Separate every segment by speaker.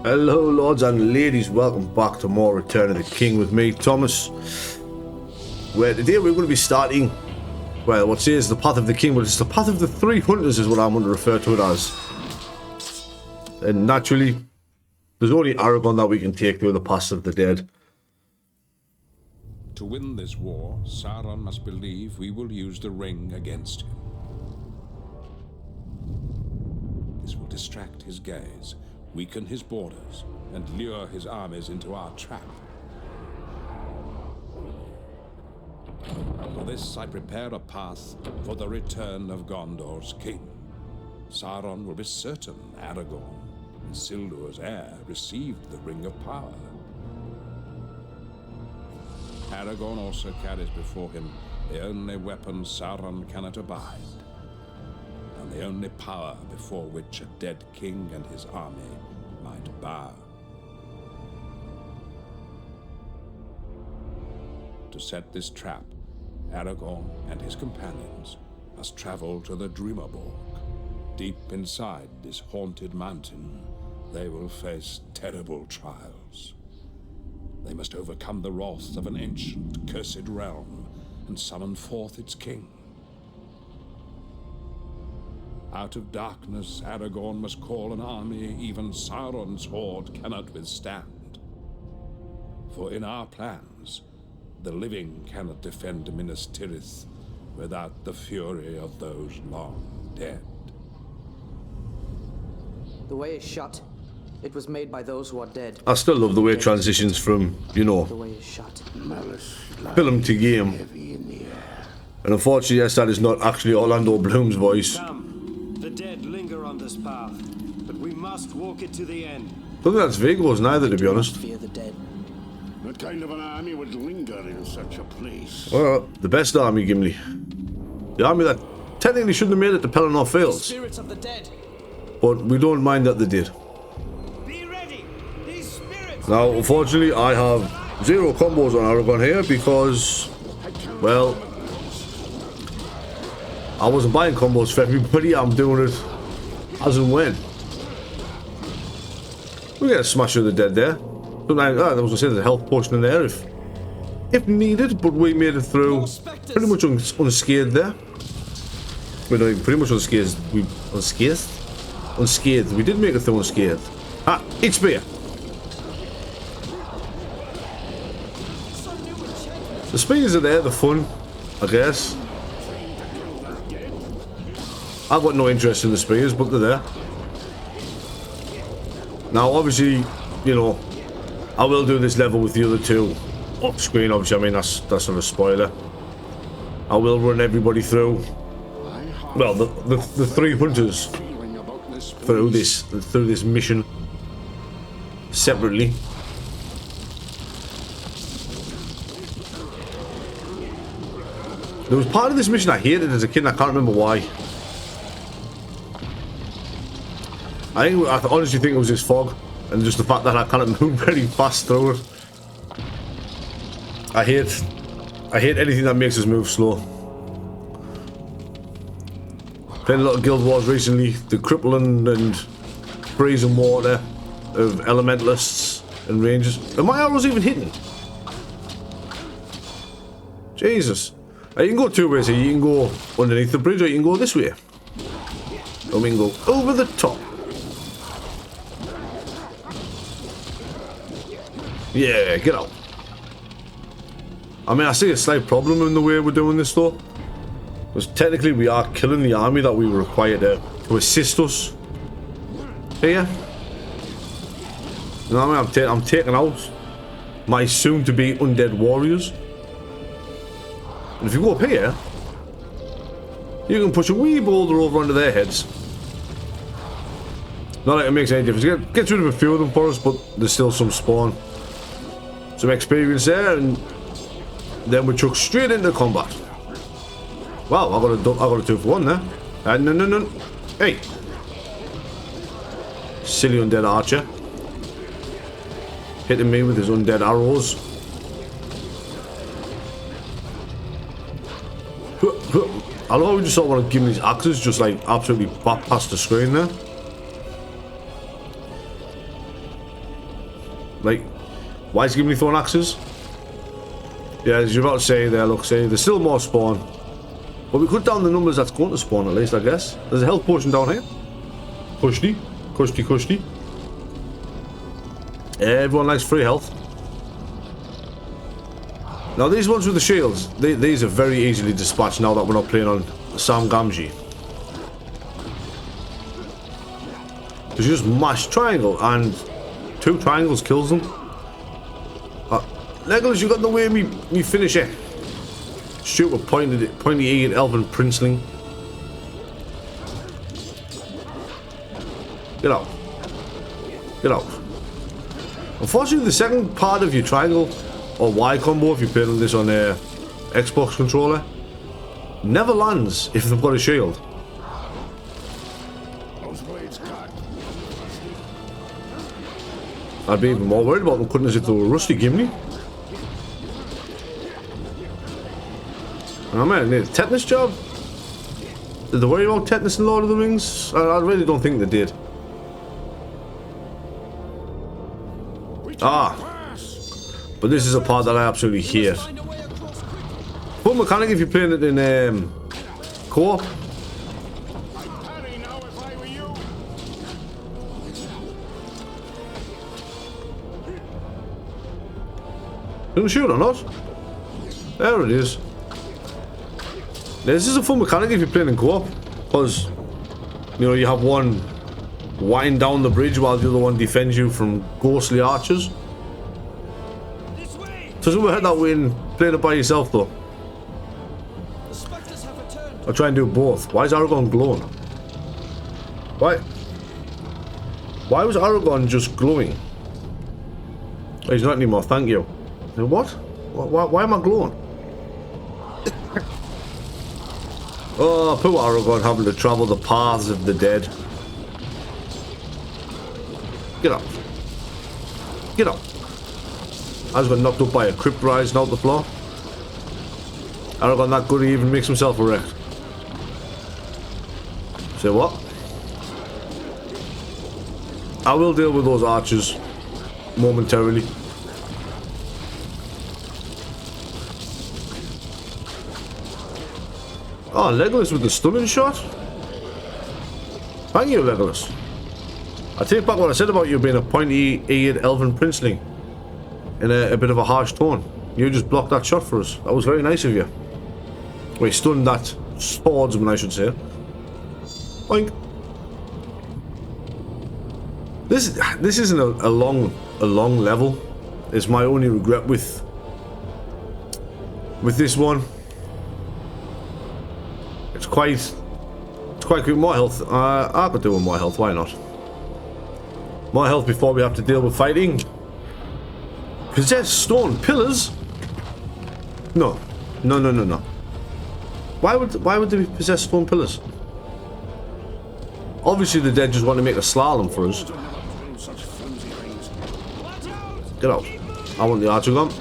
Speaker 1: Hello lords and ladies, welcome back to more Return of the King with me, Thomas. Where today we're going to be starting, well, what says the Path of the King, but it's the Path of the Three Hunters is what I'm going to refer to it as. And naturally, there's only Aragon that we can take through the Path of the Dead.
Speaker 2: To win this war, Sauron must believe we will use the ring against him. This will distract his gaze, weaken his borders, and lure his armies into our trap. For this I prepare a path for the return of Gondor's king. Sauron will be certain Aragon, Isildur's heir, received the Ring of Power. Aragon also carries before him the only weapon Sauron cannot abide, and the only power before which a dead king and his army might bow. To set this trap, Aragon and his companions must travel to the Dreamerborg. Deep inside this haunted mountain, they will face terrible trials. They must overcome the wrath of an ancient, cursed realm and summon forth its king. Out of darkness, Aragon must call an army even Sauron's horde cannot withstand. For in our plans, the living cannot defend Minas Tirith without the fury of those long dead.
Speaker 3: The way is shut. It was made by those who are dead.
Speaker 1: I still love the way it transitions from, you know,
Speaker 3: The way is shut.
Speaker 1: film to game. And unfortunately, yes, that is not actually Orlando Bloom's voice.
Speaker 4: Come, the dead linger on this path, but we must walk it to the end.
Speaker 1: I don't think that's Viggo's neither, to be honest.
Speaker 3: Fear the dead.
Speaker 5: What kind of an army would linger in such a place?
Speaker 1: Well, the best army, Gimli. The army that technically shouldn't have made it to Pelennor Fields.
Speaker 3: Spirits of the dead.
Speaker 1: But we don't mind that they did.
Speaker 4: Be ready! These spirits!
Speaker 1: Now, unfortunately, I have 0 combos on Aragon here because, well, I wasn't buying combos for everybody. I'm doing it as and when. We get a smash of the dead there. Sometimes, I was going to say there's a health potion in there if needed, but we made it through pretty much unscathed there. We're not even pretty much unscathed. Unscathed. We did make it through unscathed. Ah, it's spear. The spears are there, the fun, I guess. I've got no interest in the spears, but they're there. Now, obviously, you know, I will do this level with the other two off screen. Obviously, I mean that's not a spoiler. I will run everybody through. Well, the three hunters through this mission separately. There was part of this mission I hated as a kid and I can't remember why. I honestly think it was this fog and just the fact that I can't move very fast through it. I hate anything that makes us move slow. Playing a lot of Guild Wars recently, the crippling and freezing water of elementalists and rangers. Are my arrows even hitting? Jesus. You can go two ways here. You can go underneath the bridge or you can go this way. Or we can go over the top. Yeah, get out. I mean, I see a slight problem in the way we're doing this though. Because technically we are killing the army that we were required to assist us here. You know what I mean? I'm taking out my soon-to-be undead warriors. And if you go up here, you can push a wee boulder over onto their heads. Not that it makes any difference. It gets rid of a few of them for us, but there's still some spawn. Some experience there, and then we chuck straight into combat. Wow, I got a 2 for 1 there. No. Hey. Silly undead archer. Hitting me with his undead arrows. I love how we just sort of want to give him these axes, just like absolutely past the screen there. Like, why is Gimli throwing axes? Yeah, as you're about to say there, look, see, there's still more spawn. But we cut down the numbers that's going to spawn at least, I guess. There's a health potion down here. Kushti. Kushti, Kushti. Everyone likes free health. Now these ones with the shields, these are very easily dispatched now that we're not playing on Sam Gamgee. Because you just mash triangle and 2 triangles kills them. Legolas, you got in the way of me finish it. Stupid pointy-eared elven princeling. Get out. Get out. Unfortunately, the second part of your triangle or Y combo, if you're playing this on a Xbox controller, never lands if they've got a shield.
Speaker 5: Those blades cut.
Speaker 1: I'd be even more worried about them cutting as if they were rusty Gimli. Oh man, the tetanus job? Did they worry about tetanus in Lord of the Rings? I really don't think they did. Ah. But this is a part that I absolutely hate. Fun mechanic if you're playing it in co-op. Didn't shoot or not? There it is. This is a fun mechanic if you're playing in co-op, because you know you have one wind down the bridge while the other one defends you from ghostly archers. Doesn't work that way in playing it by yourself though. I'll try and do both. Why is Aragon glowing? Why was Aragon just glowing? Oh, he's not anymore, thank you. What? Why am I glowing? Oh, poor Aragon having to travel the paths of the dead. Get up. Get up. I just got knocked up by a crypt rising out the floor. Aragon that good he even makes himself erect. Say what? I will deal with those archers momentarily. Oh, Legolas with the stunning shot? Thank you, Legolas. I take back what I said about you being a pointy-eared elven princeling in a bit of a harsh tone. You just blocked that shot for us. That was very nice of you. Wait, stunned that swordsman, I should say. Boink. This isn't a long level. It's my only regret with this one. It's quite quick. More health. I could do with more health. Why not? More health before we have to deal with fighting. Possessed stone pillars? No. Why would they be possessed stone pillars? Obviously the dead just want to make a slalom for us. Get out. I want the archer gun.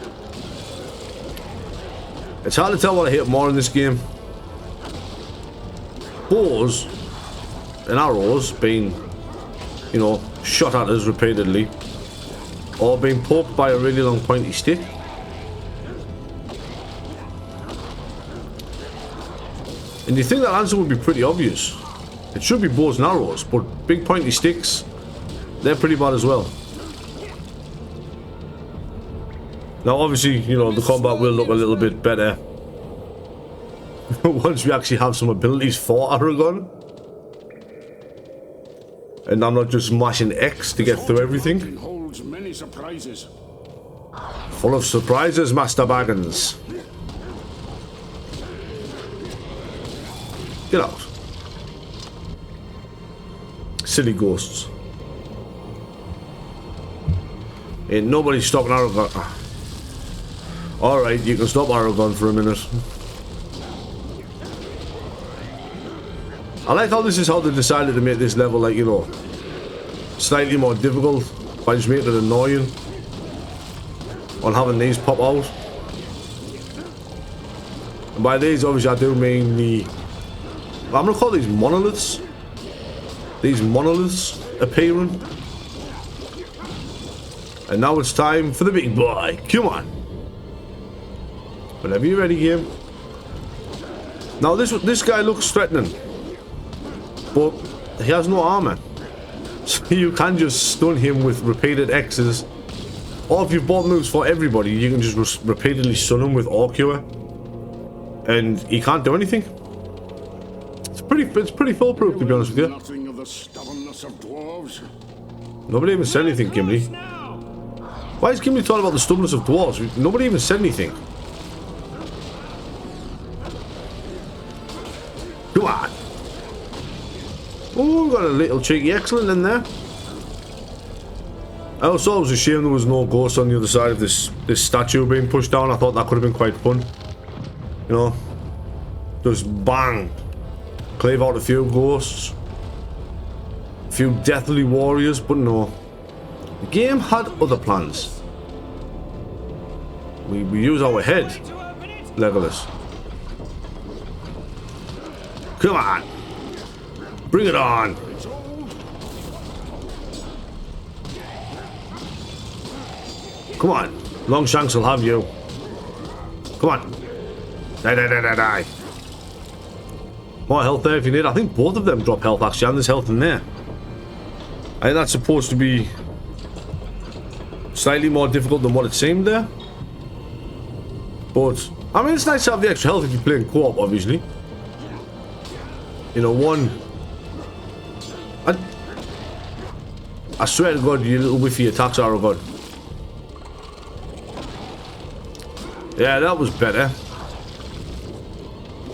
Speaker 1: It's hard to tell what I hate more in this game. Bows and arrows being, you know, shot at us repeatedly, or being poked by a really long pointy stick. And you think that answer would be pretty obvious. It should be bows and arrows, but big pointy sticks, they're pretty bad as well. Now obviously, you know, the combat will look a little bit better once we actually have some abilities for Aragon. And I'm not just mashing X to get through everything.
Speaker 5: Holds many surprises.
Speaker 1: Full of surprises, Master Baggins. Get out. Silly ghosts. Ain't nobody stopping Aragon. Alright, you can stop Aragon for a minute. I like how this is how they decided to make this level, like, you know, slightly more difficult by just making it annoying on having these pop out. And by these, obviously, I do mean the... I'm gonna call these monoliths. These monoliths appearing. And now it's time for the big boy. Come on. Whenever you're ready, game. Now this guy looks threatening, but he has no armor, so you can just stun him with repeated X's. Or if you've bought moves for everybody, you can just repeatedly stun him with Orcure, and he can't do anything. It's pretty foolproof, to be honest with you.
Speaker 5: Nothing of the stubbornness of dwarves.
Speaker 1: Nobody even said anything, Gimli. Why is Gimli talking about the stubbornness of dwarves? Nobody even said anything. Come on. Oh, we've got a little cheeky excellent in there. I also thought it was a shame there was no ghost on the other side of this statue being pushed down. I thought that could have been quite fun. You know, just bang, clave out a few ghosts, a few deathly warriors, but no. The game had other plans. We use our head, Legolas. Come on! Bring it on! Come on! Longshanks will have you. Come on! Die, die, die, die, die! More health there if you need. I think both of them drop health actually, and there's health in there. I think that's supposed to be slightly more difficult than what it seemed there. But, I mean, it's nice to have the extra health if you're playing co-op, obviously. You know, one... I swear to God, you little whiffy attacks, Aragon. Yeah, that was better.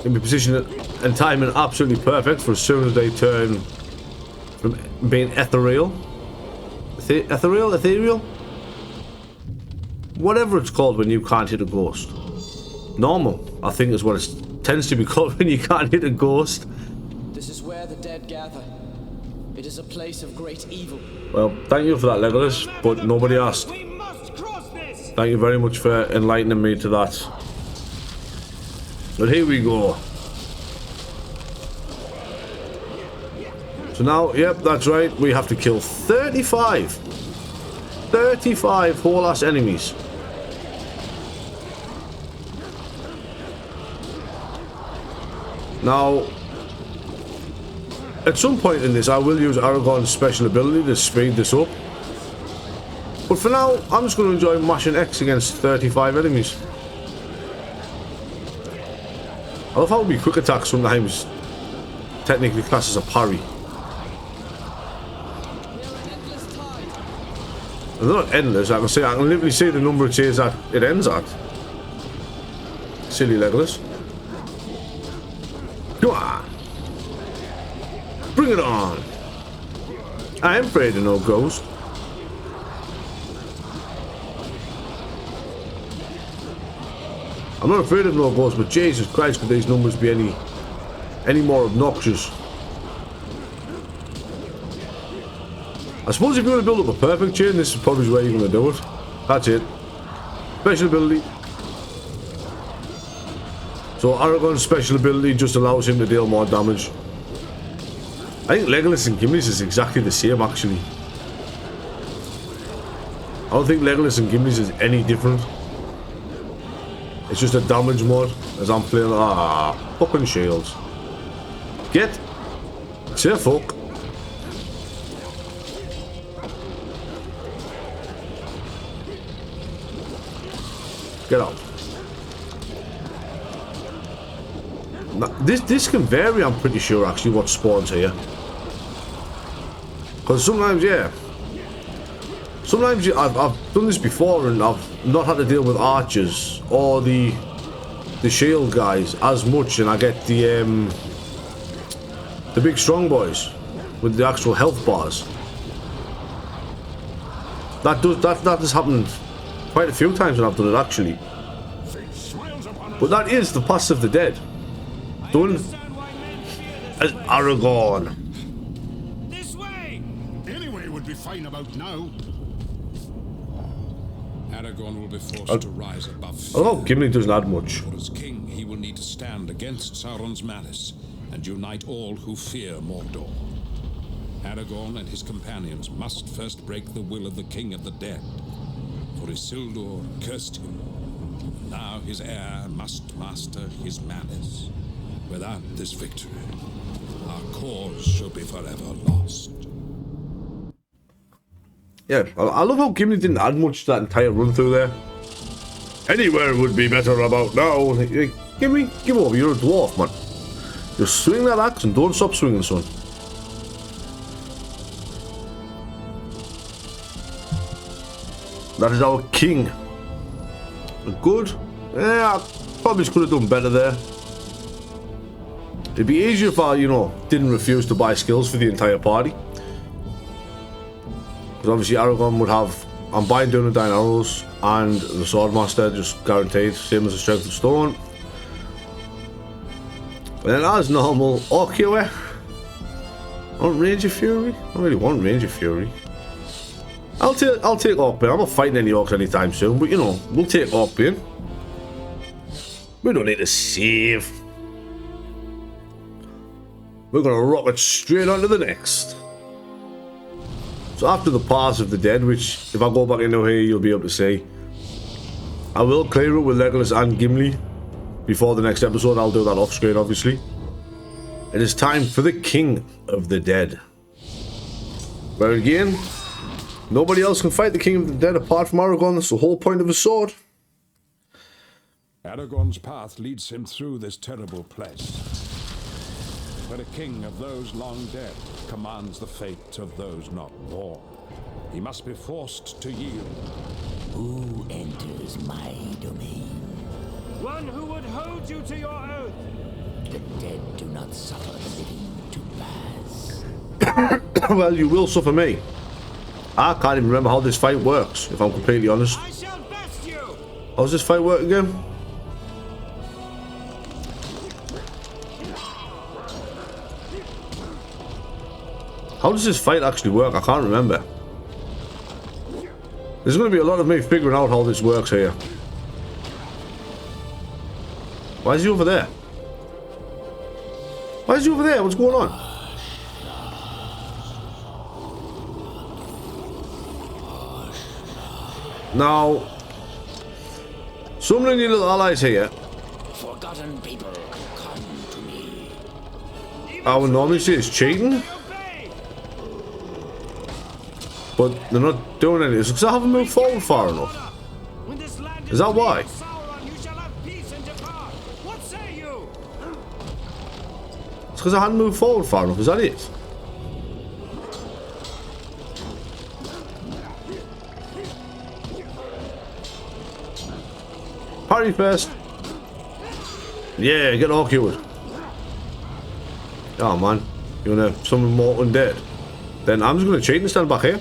Speaker 1: In the position and timing absolutely perfect for as soon as they turn from being ethereal. Ethereal? Whatever it's called when you can't hit a ghost. Normal, I think, is what it tends to be called when you can't hit a ghost.
Speaker 3: This is where the dead gather. It is a place of great evil.
Speaker 1: Well, thank you for that, Legolas, but nobody asked.
Speaker 4: We must cross this.
Speaker 1: Thank you very much for enlightening me to that. But here we go. So now, yep, that's right, we have to kill 35 whole ass enemies. Now, at some point in this, I will use Aragon's special ability to speed this up. But for now, I'm just going to enjoy mashing X against 35 enemies. I love how quick attacks sometimes technically classed as a parry. And they're not endless, I can literally see the number it says that it ends at. Silly Legolas. Come on! Bring it on! I am afraid of no ghost. I'm not afraid of no ghost, but Jesus Christ, could these numbers be any more obnoxious? I suppose if you want to build up a perfect chain, this is probably where you're going to do it. That's it. Special ability. So Aragon's special ability just allows him to deal more damage. I think Legolas and Gimli's is exactly the same, actually. I don't think Legolas and Gimli's is any different. It's just a damage mod, as I'm playing. Fucking shields. Get. Say fuck. Get out. Now, this can vary, I'm pretty sure, actually, what spawns here. Because sometimes, yeah. Sometimes I've done this before and I've not had to deal with archers or the shield guys as much, and I get the big strong boys with the actual health bars. That has happened quite a few times when I've done it, actually. But that is the Pass of the Dead, done as Aragon.
Speaker 4: This way.
Speaker 5: Anyway, would be fine about now.
Speaker 2: Aragon will be forced to rise above fear.
Speaker 1: Although Gimli doesn't add much.
Speaker 2: For as king, he will need to stand against Sauron's malice and unite all who fear Mordor. Aragon and his companions must first break the will of the King of the Dead for Isildur cursed him. Now his heir must master his malice. Without this victory, our cause shall be forever lost.
Speaker 1: Yeah, I love how Gimli didn't add much to that entire run through there. Anywhere would be better about now. Like, Gimli, give over, you're a dwarf, man. Just swing that axe and don't stop swinging, son. That is our king. Good. Yeah, I probably could have done better there. It'd be easier if I, you know, didn't refuse to buy skills for the entire party. Because obviously Aragon would have, I'm buying down the Dying Arrows and the Swordmaster, just guaranteed, same as the Strength of Stone. And then as normal, Orc here. I want Range of Fury? I don't really want Range of Fury. I'll take Orc-Bane. I'm not fighting any Orcs anytime soon, but you know, we'll take Orc-Bane. We don't need to save. We're gonna rocket straight on to the next. So after the Pass of the Dead, which if I go back into here you'll be able to see, I will clear it with Legolas and Gimli before the next episode. I'll do that off screen obviously. It is time for the King of the Dead. Where again, nobody else can fight the King of the Dead apart from Aragon. That's the whole point of a sword.
Speaker 2: Aragon's path leads him through this terrible place, where a king of those long dead commands the fate of those not born. He must be forced to yield.
Speaker 6: Who enters my domain?
Speaker 4: One who would hold you to your oath.
Speaker 6: The dead do not suffer the living to pass.
Speaker 1: Well, you will suffer me. I can't even remember how this fight works, if I'm completely honest.
Speaker 4: I shall best you.
Speaker 1: How does this fight work again? How does this fight actually work? I can't remember. There's going to be a lot of me figuring out how this works here. Why is he over there? Why is he over there? What's going on? Now, summoning your little allies here.
Speaker 6: Forgotten people, come to me.
Speaker 1: I would normally say it's cheating, but they're not doing any of this because I haven't moved forward far enough. Is that why? It's because I hadn't moved forward far enough, is that it? Parry first. Yeah, get all cured. Oh man, you wanna summon more undead? Then I'm just gonna cheat and stand back here.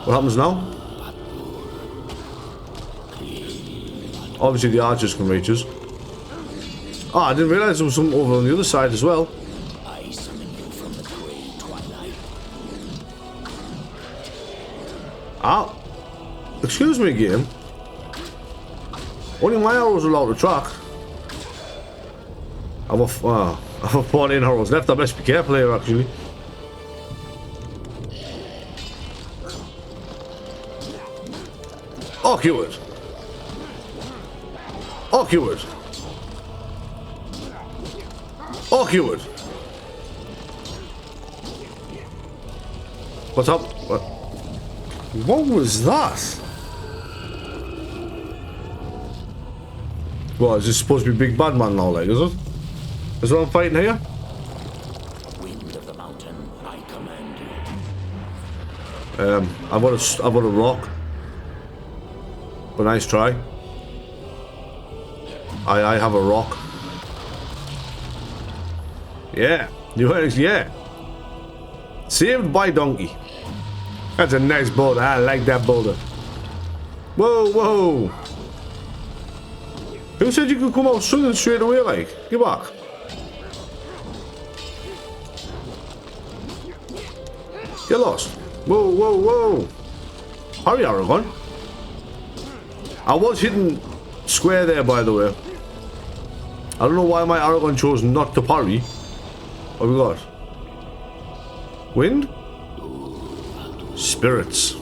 Speaker 1: What happens now? Obviously the archers can reach us. Oh, I didn't realise there was something over on the other side as well.
Speaker 6: I summon you from the grey twilight.
Speaker 1: Ah, excuse me, game. Only my arrows are allowed to track. I've 14 arrows left. I best be careful here, actually. Awkward. Awkward. Awkward. What's up? What was that? Well, is this supposed to be Big Bad Man now, like, is it? Is what I'm fighting here?
Speaker 6: Wind of the mountain, I command you.
Speaker 1: I've got a rock. But nice try. I have a rock. Yeah, yeah. Saved by donkey. That's a nice boulder. I like that boulder. Whoa, whoa. Who said you could come out swinging straight away, like? Get back. Get lost. Whoa, whoa, whoa. Hurry, Aragon. I was hitting square there, by the way. I don't know why my Aragon chose not to parry. What have we got? Wind? Spirits.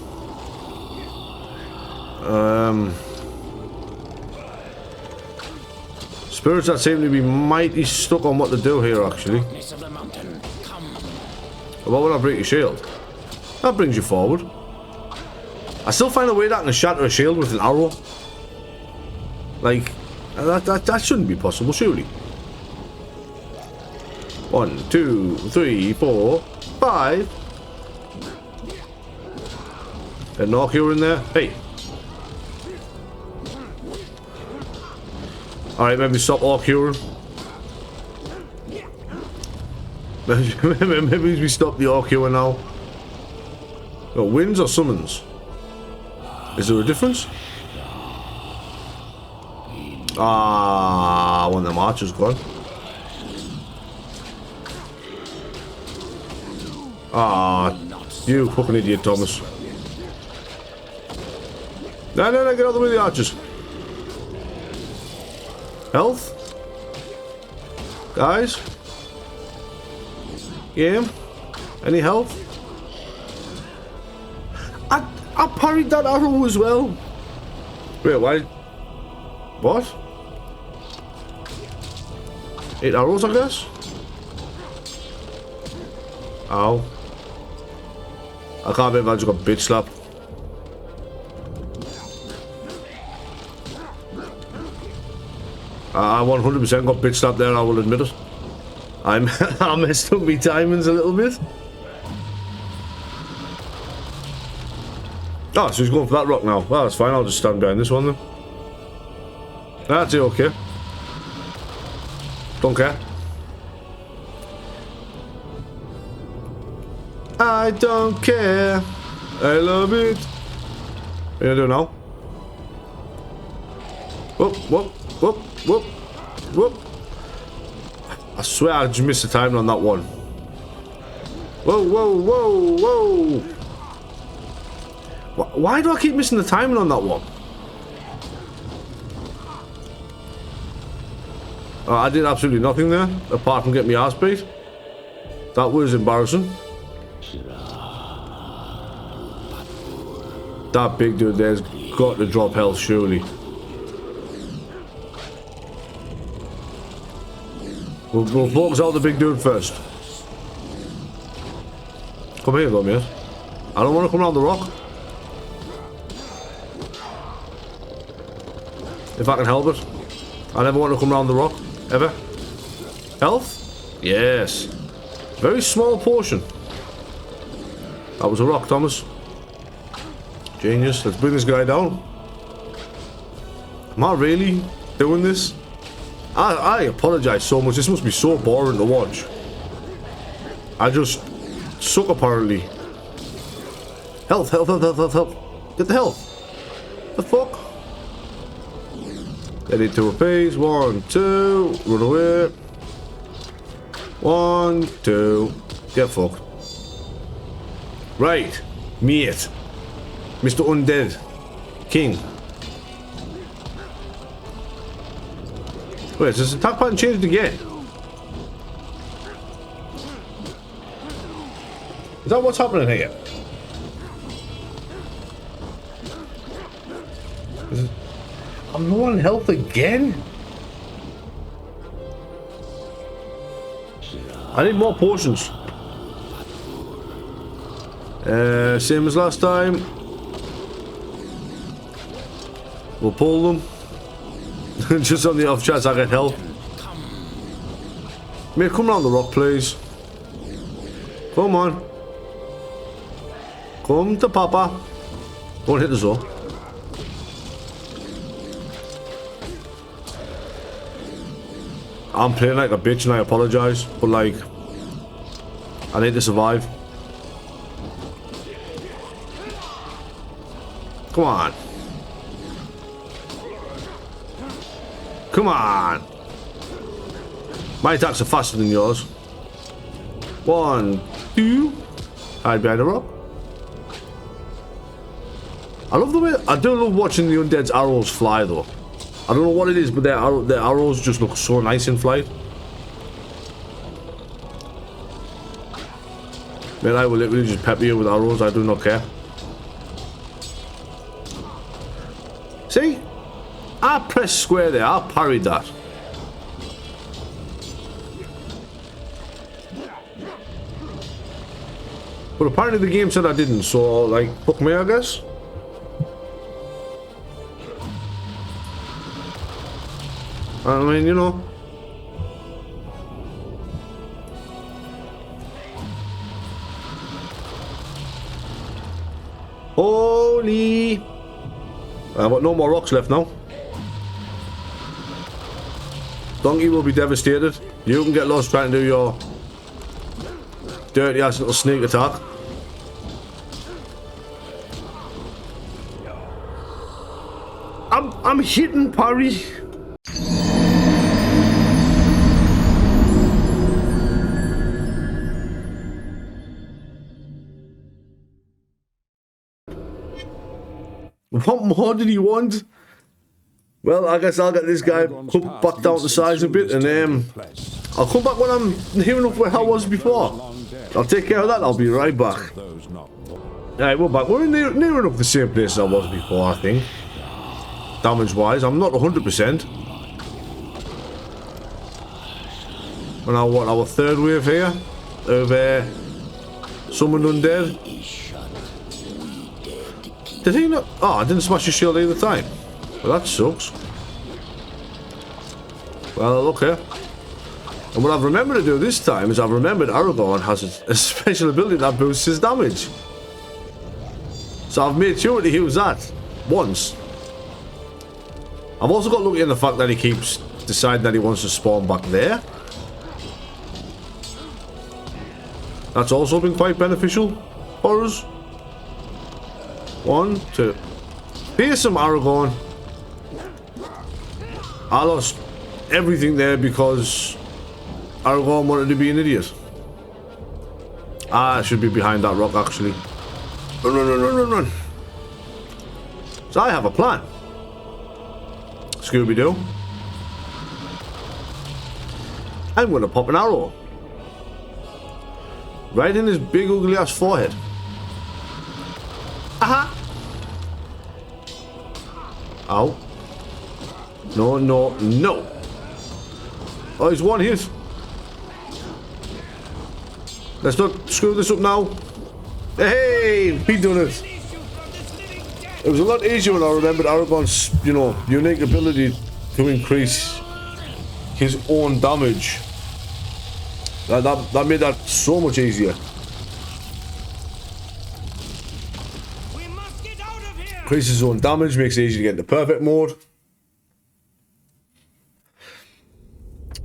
Speaker 1: Spirits that seem to be mighty stuck on what to do here, actually.
Speaker 6: Darkness of the mountain, come.
Speaker 1: What would I break your shield? That brings you forward. I still find a way that I can shatter a shield with an arrow. Like, that shouldn't be possible, surely. 1, 2, 3, 4, 5. A knock you in there. Hey. Alright, maybe stop all curing. Maybe we stop the RQing now. Oh, wins or summons? Is there a difference? Ah, one of them archers gone. Ah, you fucking idiot, Thomas. No, get out of the way of the archers. Health? Guys? Game? Any health? I parried that arrow as well. Wait, why? What? 8 arrows, I guess? Ow. I can't believe I just got bitch slapped. I 100% got bitch slapped there, I will admit it. I messed up my timings a little bit. Oh, so he's going for that rock now. Well, that's fine, I'll just stand behind this one then. That's it, okay. Don't care. I don't care. I love it. What are you gonna do now? Whoop, whoop, whoop, whoop, whoop. I swear I just missed the timing on that one. Whoa, whoa, whoa, whoa. Why do I keep missing the timing on that one? I did absolutely nothing there, apart from getting my ass beat. That was embarrassing. That big dude there's got to drop health, surely. We'll focus out the big dude first. Come here, though, mate. I don't want to come around the rock. If I can help it. I never want to come around the rock. Ever. Health? Yes. Very small portion. That was a rock, Thomas. Genius. Let's bring this guy down. Am I really doing this? I apologize so much. This must be so boring to watch. I just suck apparently. Health, health, health, health, health, health. Get the health. The fuck? Ready to repeat. 1, 2. Run away. 1, 2. Get fucked. Right. Mate. Mr. Undead. King. Wait, has the attack pattern changed again? Is that what's happening here? I'm low on health again? I need more potions. Same as last time. We'll pull them. Just on the off chance I get help. Mate, come around the rock, please. Come on. Come to Papa. Don't hit the zone. I'm playing like a bitch and I apologize, but like, I need to survive. Come on. Come on. My attacks are faster than yours. 1, 2. Hide behind a rock. I love the way, I do love watching the undead's arrows fly though. I don't know what it is, but their arrows just look so nice in flight. Man, I will literally just pepper you with arrows, I do not care. See? I pressed square there. I parried that. But apparently the game said I didn't, so, like, fuck me, I guess. I mean, you know. Holy. I've got no more rocks left now. Donkey will be devastated. You can get lost trying to do your dirty ass little sneak attack. I'm hitting parry. What more did he want? Well, I guess I'll get this guy put back down to size a bit, and I'll come back when I'm near enough where I was before. I'll take care of that. I'll be right back. Alright, we're back. We're near enough the same place as I was before, I think. Damage-wise, I'm not 100%. We're now, what, our third wave here? Of, summoned undead. Did he not? Oh, I didn't smash his shield either time. Well, that sucks. Well, look here. And what I've remembered to do this time is I've remembered Aragon has a special ability that boosts his damage. So I've made sure to use that once. I've also got lucky in the fact that he keeps deciding that he wants to spawn back there. That's also been quite beneficial for us. 1, 2. Here's some Aragon. I lost everything there because Aragon wanted to be an idiot. I should be behind that rock actually. Run, run, run, run, run, run. So I have a plan. Scooby-Doo. I'm going to pop an arrow right in his big ugly ass forehead. Aha! Ow. No, no, no. Oh, he's one hit. Let's not screw this up now. Hey, we done it. It was a lot easier when I remembered Aragon's, you know, unique ability to increase his own damage. That made that so much easier.
Speaker 4: We must get out of here.
Speaker 1: Increases his own damage, makes it easy to get into perfect mode.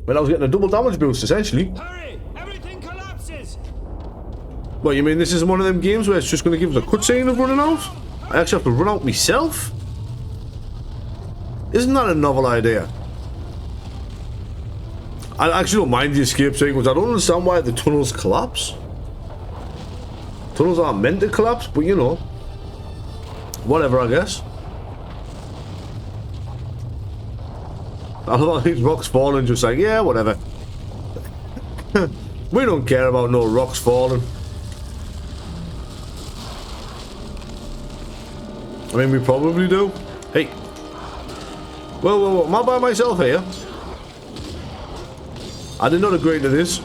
Speaker 1: Well, I was getting a double damage boost essentially.
Speaker 4: Hurry! Everything collapses.
Speaker 1: What, you mean this isn't one of them games where it's just going to give us a cutscene of running out? I actually have to run out myself? Isn't that a novel idea? I actually don't mind the escape sequence. I don't understand why the tunnels collapse. Tunnels aren't meant to collapse, but you know. Whatever, I guess. I love these rocks falling just like, yeah, whatever. We don't care about no rocks falling. I mean, we probably do. Hey. Whoa, whoa, whoa. Am I by myself here? I did not agree to this.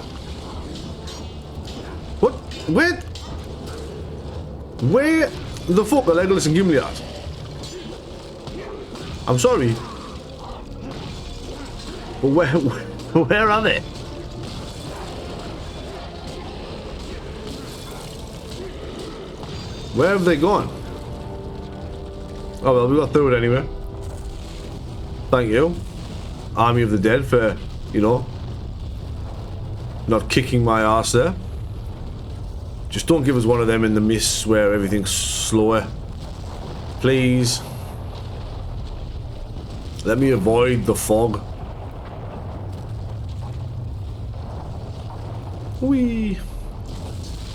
Speaker 1: What? Where the fuck are Legolas and Gimli at? I'm sorry. But where are they? Where have they gone? Oh well, we got through it anyway. Thank you, Army of the Dead, for, you know, not kicking my ass there. Just don't give us one of them in the mists where everything's slower. Please. Let me avoid the fog. Whee.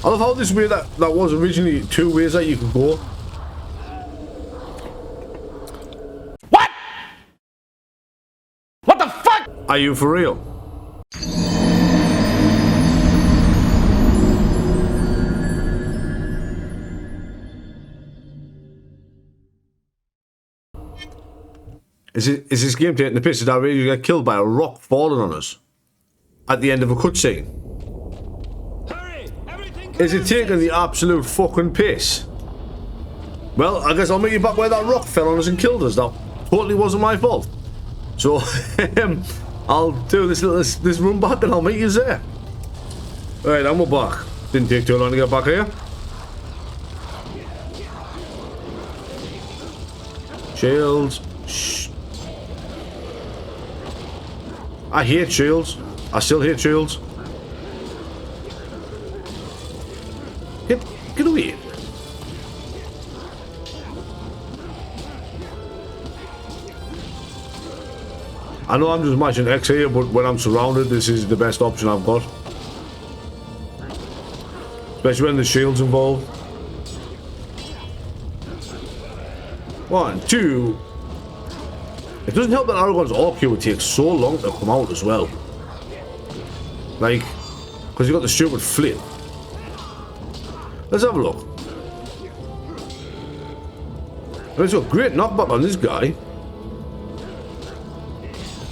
Speaker 1: I love how this way that was originally two ways that you could go. What? What the fuck? Are you for real? Is this game taking the piss? Did I really get killed by a rock falling on us at the end of a cutscene?
Speaker 4: Hurry! Everything
Speaker 1: Is it taking the absolute fucking piss? Well, I guess I'll meet you back where that rock fell on us and killed us. That totally wasn't my fault. So, I'll do this run back and I'll meet you there. Alright, and we're back. Didn't take too long to get back here. Shields. Shh. I hate shields. I still hate shields. Get away. I know I'm just matching X here, but when I'm surrounded, this is the best option I've got. Especially when the shield's involved. 1, 2. It doesn't help that Aragon's ARQ would take so long to come out as well. Like, because you got the stupid flip. Let's have a look. It's got great knockback on this guy.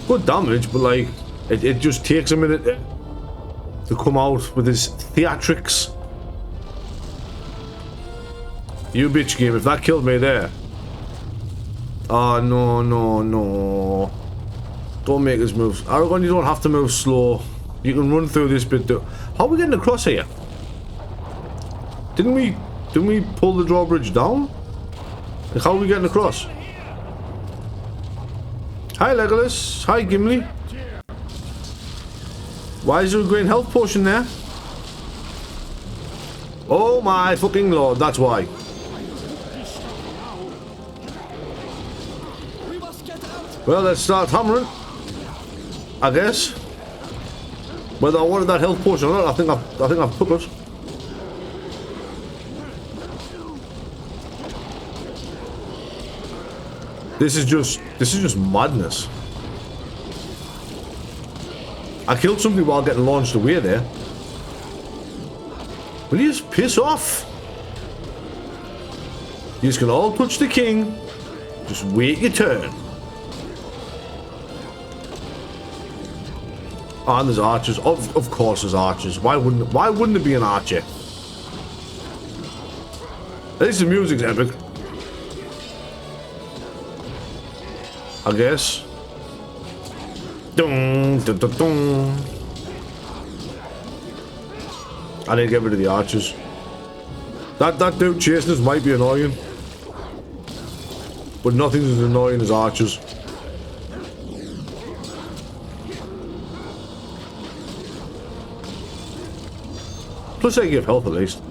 Speaker 1: Good damage, but like, it just takes a minute to come out with his theatrics. You bitch game, if that killed me there. Oh, no, no, no. Don't make us move. Aragon, you don't have to move slow. You can run through this bit. How are we getting across here? Didn't we pull the drawbridge down? Like, how are we getting across? Hi, Legolas. Hi, Gimli. Why is there a green health potion there? Oh my fucking lord, that's why. Well, let's start hammering. I guess. Whether I wanted that health potion or not, I think I've took it. This is just madness. I killed somebody while getting launched away there. Will you just piss off? You just can all touch the king. Just wait your turn. Oh, and there's archers. Of course there's archers. Why wouldn't it be an archer? At least the music's epic. I guess. Dun, dun, dun, dun. I need to get rid of the archers. That dude chasing us might be annoying. But nothing's as annoying as archers. Plus they give health at least.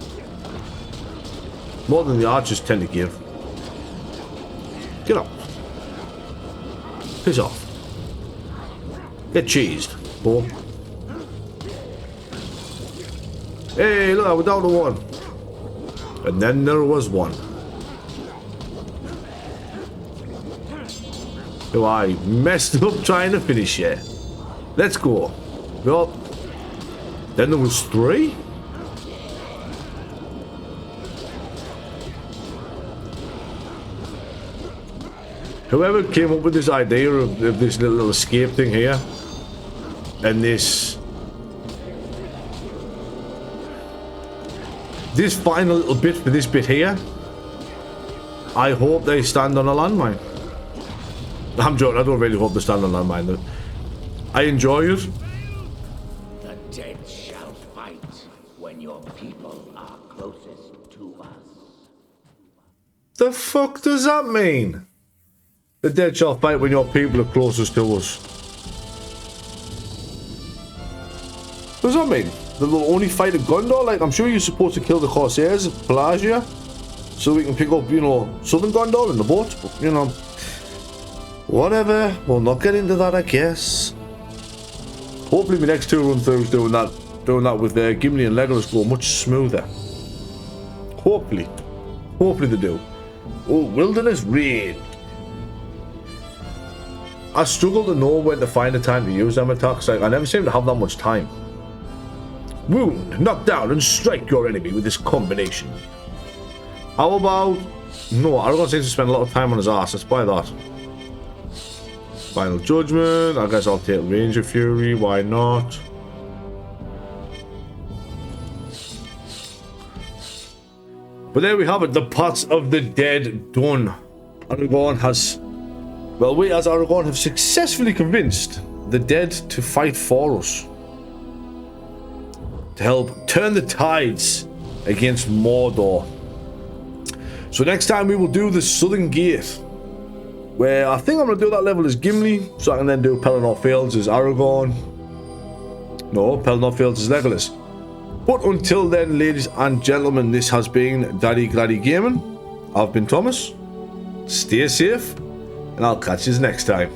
Speaker 1: More than the archers tend to give. Get up. Piss off. Get cheesed. Boom. Hey, look, we're down to 1. And then there was 1. So I messed up trying to finish here. Let's go. Well, then there was 3. Whoever came up with this idea of this little escape thing here, and this final little bit for this bit here, I hope they stand on a landmine. I'm joking, I don't really hope they stand on a landmine though. I enjoy it.
Speaker 6: The dead shall fight when your people are closest to us.
Speaker 1: The fuck does that mean? The dead shall fight when your people are closest to us. What does that mean? That they'll only fight a Gondor? Like, I'm sure you're supposed to kill the Corsairs of Pelagia, so we can pick up, you know, Southern Gondor in the boat, but, you know, whatever. We'll not get into that, I guess. Hopefully my next 2 run-throughs doing that with Gimli and Legolas go much smoother. Hopefully. Hopefully they do. Oh, Wilderness Raid. I struggle to know when to find the time to use them attacks. Like, I never seem to have that much time. Wound, knock down, and strike your enemy with this combination. How about... No, Aragon seems to spend a lot of time on his ass. Let's buy that. Final Judgment. I guess I'll take Ranger Fury. Why not? But there we have it. The Paths of the Dead done. Aragon has... Well, we as Aragon have successfully convinced the dead to fight for us. To help turn the tides against Mordor. So next time we will do the Southern Gate, where I think I'm going to do that level as Gimli, so I can then do Pelennor Fields as Aragon. No, Pelennor Fields as Legolas. But until then, ladies and gentlemen, this has been Daddy Gladdy Gaming. I've been Thomas. Stay safe, and I'll catch you next time.